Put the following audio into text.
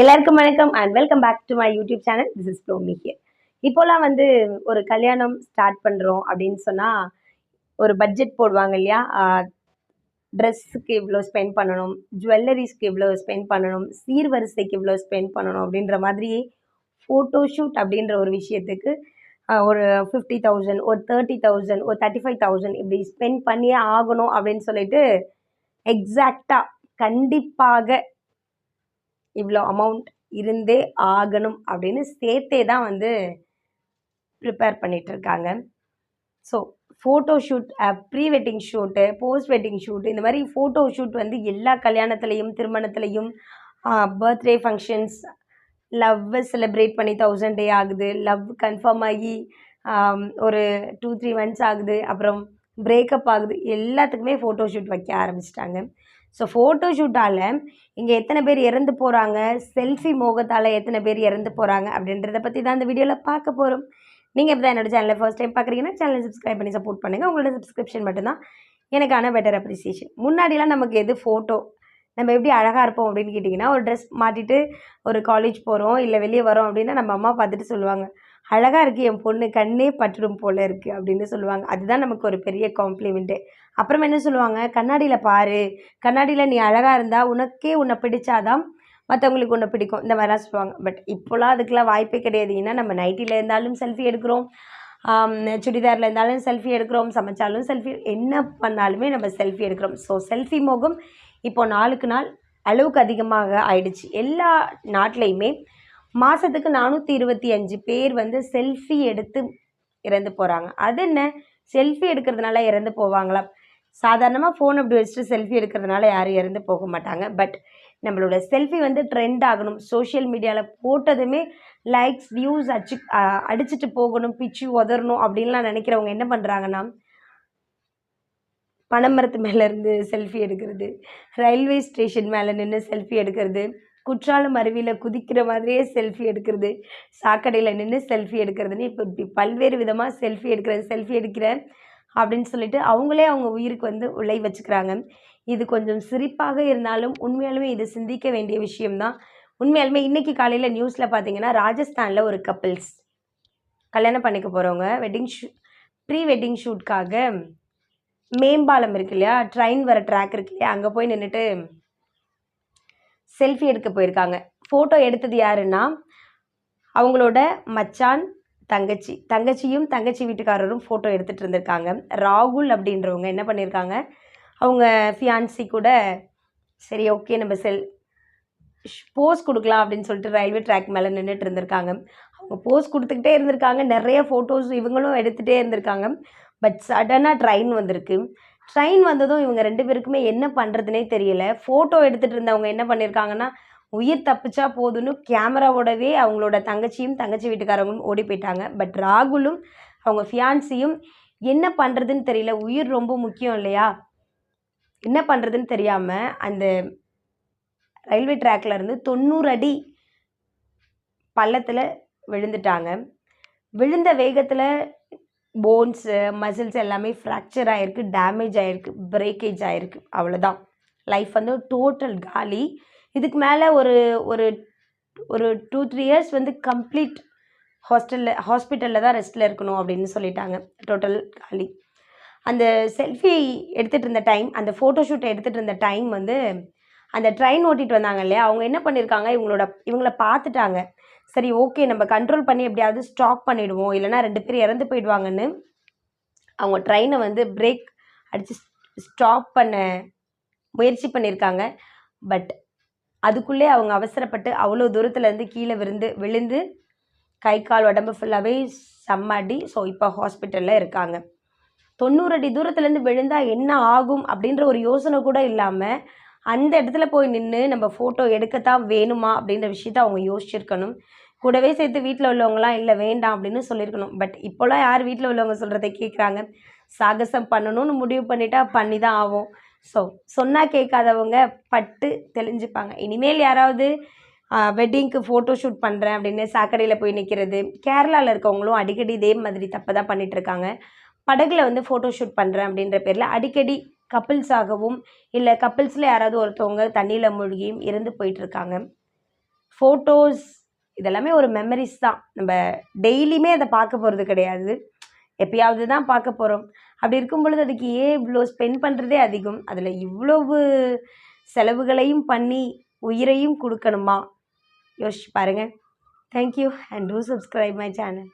எல்லாருக்கும் வணக்கம் and welcome back to my YouTube channel. This is Blomi here. இப்போலாம் ஒரு கல்யாணம் ஸ்டார்ட் பண்ணுறோம் அப்படின்னு சொன்னால் ஒரு பட்ஜெட் போடுவாங்க இல்லையா? ட்ரெஸ்ஸுக்கு இவ்வளோ ஸ்பெண்ட் பண்ணணும், ஜுவல்லரிஸ்க்கு இவ்வளோ ஸ்பெண்ட் பண்ணணும், சீர்வரிசைக்கு இவ்வளோ ஸ்பெண்ட் பண்ணணும் அப்படின்ற மாதிரி ஃபோட்டோ ஷூட் அப்படின்ற ஒரு விஷயத்துக்கு ஒரு 50,000, ஒரு 30,000, ஒரு 35,000 இப்படி ஸ்பெண்ட் பண்ணியே ஆகணும் அப்படின்னு சொல்லிட்டு எக்ஸாக்டாக கண்டிப்பாக இவ்வளோ அமௌண்ட் இருந்தே ஆகணும் அப்படின்னு சேர்த்தே தான் ப்ரிப்பேர் பண்ணிகிட்ருக்காங்க. So photo shoot, pre wedding shoot, post wedding shoot, இந்த மாதிரி ஃபோட்டோ ஷூட் எல்லா கல்யாணத்துலேயும் திருமணத்துலேயும் பர்த்டே ஃபங்க்ஷன்ஸ், லவ்வை செலிப்ரேட் பண்ணி 1000 டே ஆகுது, லவ் கன்ஃபார்ம் ஆகி ஒரு 2-3 மந்த்ஸ் ஆகுது, அப்புறம் பிரேக்கப் ஆகுது, எல்லாத்துக்குமே ஃபோட்டோ ஷூட் வைக்க ஆரம்பிச்சிட்டாங்க. ஸோ ஃபோட்டோ ஷூட்டால் இங்கே எத்தனை பேர் இறந்து போகிறாங்க, செல்ஃபி மோகத்தால் எத்தனை பேர் இறந்து போகிறாங்க அப்படின்றத பற்றி தான் இந்த வீடியோவில் பார்க்க போகிறோம். நீங்கள் இப்போ தான் என்னோட சேனலில் ஃபர்ஸ்ட் டைம் பார்க்குறீங்கன்னா சேனலை சப்ஸ்கிரைப் பண்ணி சப்போர்ட் பண்ணுங்கள். உங்களோட சப்ஸ்கிரிப்ஷன் மட்டும்தான் எனக்கான பெட்டர் அப்ரிசியேஷன். முன்னாடிலாம் நமக்கு எது ஃபோட்டோ, நம்ம எப்படி அழகாக இருப்போம் அப்படின்னு கேட்டிங்கன்னா, ஒரு ட்ரெஸ் மாட்டிட்டு ஒரு காலேஜ் போகிறோம் இல்லை வெளியே வரோம் அப்படின்னா நம்ம அம்மா பார்த்துட்டு சொல்லுவாங்க, அழகாக இருக்குது என் பொண்ணு, கண்ணே பட்டுடும் போல் இருக்குது அப்படின்னு சொல்லுவாங்க. அதுதான் நமக்கு ஒரு பெரிய காம்ப்ளிமெண்ட்டு. அப்புறம் என்ன சொல்லுவாங்க, கண்ணாடியில் பாரு, கண்ணாடியில் நீ அழகாக இருந்தால் உனக்கே உன்னை பிடிச்சாதான் மற்றவங்களுக்கு ஒன்று பிடிக்கும், இந்த மாதிரிலாம் சொல்லுவாங்க. பட் இப்போலாம் அதுக்கெலாம் வாய்ப்பே கிடையாது. ஏன்னா நம்ம நைட்டியில் இருந்தாலும் செல்ஃபி எடுக்கிறோம், சுடிதாரில் இருந்தாலும் செல்ஃபி எடுக்கிறோம், சமைச்சாலும் செல்ஃபி, என்ன பண்ணாலுமே நம்ம செல்ஃபி எடுக்கிறோம். ஸோ செல்ஃபி மோகம் இப்போ நாளுக்கு நாள் அளவுக்கு அதிகமாக ஆயிடுச்சு. எல்லா நாட்டிலையுமே மாதத்துக்கு 425 பேர் செல்ஃபி எடுத்து இறந்து போகிறாங்க. அது என்ன, செல்ஃபி எடுக்கிறதுனால இறந்து போவாங்களா? சாதாரணமாக ஃபோன் அப்படி வச்சுட்டு செல்ஃபி எடுக்கிறதுனால யாரும் இறந்து போக மாட்டாங்க. பட் நம்மளோட செல்ஃபி ட்ரெண்ட் ஆகணும், சோஷியல் மீடியாவில் போட்டதுமே லைக்ஸ், வியூஸ் அடிச்சுட்டு போகணும், பிச்சு உதறணும் அப்படின்லாம் நினைக்கிறவங்க என்ன பண்ணுறாங்கன்னா, பனைமரத்து மேலேருந்து செல்ஃபி எடுக்கிறது, ரயில்வே ஸ்டேஷன் மேலே நின்று செல்ஃபி எடுக்கிறது, குற்றாலம் அருவியில் குதிக்கிற மாதிரியே செல்ஃபி எடுக்கிறது, சாக்கடையில் நின்று செல்ஃபி எடுக்கிறதுன்னு இப்போ இப்படி பல்வேறு விதமாக செல்ஃபி எடுக்கிறேன் அப்படின்னு சொல்லிட்டு அவங்களே அவங்க உயிருக்கு உழை வச்சுக்கிறாங்க. இது கொஞ்சம் சிரிப்பாக இருந்தாலும் உண்மையாலுமே இது சிந்திக்க வேண்டிய விஷயம்தான். உண்மையாலுமே இன்றைக்கி காலையில் நியூஸில் பார்த்தீங்கன்னா, ராஜஸ்தானில் ஒரு கப்பிள்ஸ் கல்யாணம் பண்ணிக்க போகிறவங்க ப்ரீ வெட்டிங் ஷூட்காக மேம்பாலம் இருக்கு இல்லையா, ட்ரெயின் வர ட்ராக் இருக்கு இல்லையா, அங்கே போய் நின்றுட்டு செல்ஃபி எடுக்க போயிருக்காங்க. ஃபோட்டோ எடுத்தது யாருன்னா அவங்களோட மச்சான், தங்கச்சியும் தங்கச்சி வீட்டுக்காரரும் ஃபோட்டோ எடுத்துகிட்டு இருந்திருக்காங்க. ராகுல் அப்படின்றவங்க என்ன பண்ணியிருக்காங்க, அவங்க ஃபியான்சி கூட சரி ஓகே நம்ம போஸ் கொடுக்கலாம் அப்படின்னு சொல்லிட்டு ரயில்வே ட்ராக் மேலே நின்றுட்டு இருந்திருக்காங்க. அவங்க போஸ் கொடுத்துக்கிட்டே இருந்திருக்காங்க, நிறைய ஃபோட்டோஸ் இவங்களும் எடுத்துகிட்டே இருந்திருக்காங்க. பட் சடனாக ட்ரெயின் வந்திருக்கு. ட்ரெயின் வந்ததும் இவங்க 2 பேருக்குமே என்ன பண்ணுறதுனே தெரியல. ஃபோட்டோ எடுத்துகிட்டு இருந்தவங்க என்ன பண்ணியிருக்காங்கன்னா, உயிர் தப்பிச்சா போதுன்னு கேமராவோடவே அவங்களோட தங்கச்சி வீட்டுக்காரங்களும் ஓடி போயிட்டாங்க. பட் ராகுலும் அவங்க ஃபியான்சியும் என்ன பண்ணுறதுன்னு தெரியல, உயிர் ரொம்ப முக்கியம் இல்லையா, என்ன பண்ணுறதுன்னு தெரியாமல் அந்த ரயில்வே ட்ராக்ல இருந்து 90 அடி பள்ளத்தில் விழுந்துட்டாங்க. விழுந்த வேகத்தில் போன்ஸு, மசில்ஸ் எல்லாமே ஃப்ராக்சர் ஆகிருக்கு, டேமேஜ் ஆகிருக்கு, பிரேக்கேஜ் ஆகிருக்கு. அவ்வளோதான், லைஃப் டோட்டல் காலி. இதுக்கு மேலே ஒரு ஒரு ஒரு 2-3 இயர்ஸ் கம்ப்ளீட் ஹாஸ்பிட்டலில் தான் ரெஸ்ட்டில் இருக்கணும் அப்படின்னு சொல்லிட்டாங்க. டோட்டல் காலி. அந்த செல்ஃபி எடுத்துகிட்டு இருந்த டைம், அந்த ஃபோட்டோ ஷூட் எடுத்துகிட்டு இருந்த டைம் அந்த ட்ரெயின் ஓட்டிகிட்டு வந்தாங்க இல்லையா, அவங்க என்ன பண்ணியிருக்காங்க, இவங்கள பார்த்துட்டாங்க. சரி ஓகே நம்ம கண்ட்ரோல் பண்ணி எப்படியாவது ஸ்டாப் பண்ணிவிடுவோம், இல்லைனா 2 பேர் இறந்து போயிடுவாங்கன்னு அவங்க ட்ரெயினை பிரேக் அடித்து ஸ்டாப் பண்ண முயற்சி பண்ணியிருக்காங்க. பட் அதுக்குள்ளே அவங்க அவசரப்பட்டு அவ்வளோ தூரத்துலேருந்து கீழே விழுந்து கை கால் உடம்பு ஃபுல்லாகவே செம்மடி. ஸோ இப்போ ஹாஸ்பிட்டலில் இருக்காங்க. 90 அடி தூரத்துலேருந்து விழுந்தால் என்ன ஆகும் அப்படின்ற ஒரு யோசனை கூட இல்லாமல் அந்த இடத்துல போய் நின்று நம்ம ஃபோட்டோ எடுக்கத்தான் வேணுமா அப்படின்ற விஷயத்த அவங்க யோசிச்சிருக்கணும். கூடவே சேர்த்து வீட்டில் உள்ளவங்களாம் இல்லை வேண்டாம் அப்படின்னு சொல்லியிருக்கணும். பட் இப்போலாம் யார் வீட்டில் உள்ளவங்க சொல்கிறத கேட்குறாங்க? சாகசம் பண்ணணும்னு முடிவு பண்ணிட்டா பண்ணி தான் ஆகும். ஸோ சொன்னால் கேட்காதவங்க பட்டு தெளிஞ்சுப்பாங்க. இனிமேல் யாராவது வெட்டிங்க்கு ஃபோட்டோ ஷூட் பண்ணுறேன் அப்படின்னு சாக்கடையில் போய் நிற்கிறது, கேரளாவில் இருக்கவங்களும் அடிக்கடி இதே மாதிரி தப்பு தான் பண்ணிகிட்ருக்காங்க. படகுல ஃபோட்டோ ஷூட் பண்ணுறேன் அப்படின்ற பேரில் அடிக்கடி கப்பிள்ஸாகவும் இல்லை கப்பிள்ஸில் யாராவது ஒருத்தவங்க தண்ணியில் மூழ்கியும் இறந்து போயிட்டுருக்காங்க. ஃபோட்டோஸ் இதெல்லாமே ஒரு மெமரிஸ் தான். நம்ம டெய்லியுமே அதை பார்க்க போகிறது கிடையாது, எப்பயாவது தான் பார்க்க போகிறோம். அப்படி இருக்கும் பொழுது அதுக்கு ஏன் இவ்வளோ ஸ்பெண்ட் பண்ணுறதே அதிகம், அதில் இவ்வளவு செலவுகளையும் பண்ணி உயிரையும் கொடுக்கணுமா? யோசிச்சு பாருங்கள். Thank you and two subscribe my channel.